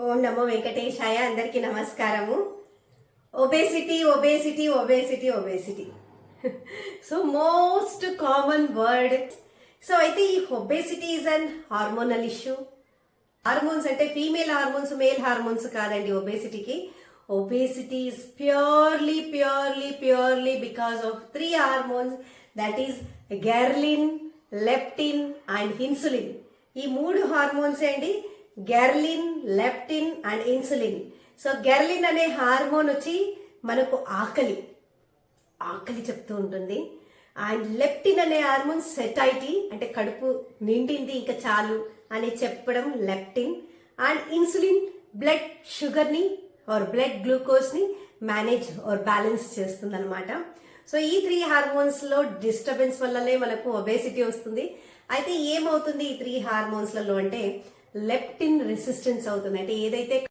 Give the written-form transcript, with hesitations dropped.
ఓం నమో వెంకటేశాయ. అందరికీ నమస్కారము. Obesity obesity obesity obesity so most common word. So అయితే ఈ obesity is an hormonal issue. Hormones అంటే ఫీమేల్ హార్మోన్స్, మేల్ హార్మోన్స్ కాదండి. ఒబేసిటీకి obesity is purely purely purely because of 3 hormones, that is ghrelin, leptin and insulin. ఈ 3 hormones అండి, ghrelin, leptin and insulin. So ghrelin అనే hormone వచ్చి మనకు ఆకలి చెప్తూ ఉంటుంది. అండ్ లెప్టిన్ అనే హార్మోన్ సెటైటీ, అంటే కడుపు నిండింది ఇంకా చాలు అని చెప్పడం లెప్టిన్. అండ్ ఇన్సులిన్ బ్లడ్ షుగర్ని ఆర్ బ్లడ్ గ్లూకోజ్ని మేనేజ్ ఆర్ బ్యాలెన్స్ చేస్తుంది అనమాట. సో ఈ 3 హార్మోన్స్లో డిస్టర్బెన్స్ వల్లనే మనకు ఒబేసిటీ వస్తుంది. అయితే ఏమవుతుంది ఈ 3 హార్మోన్స్లలో అంటే లెప్టిన్ రెసిస్టెన్స్ అవుతుంది. అంటే ఏదైతే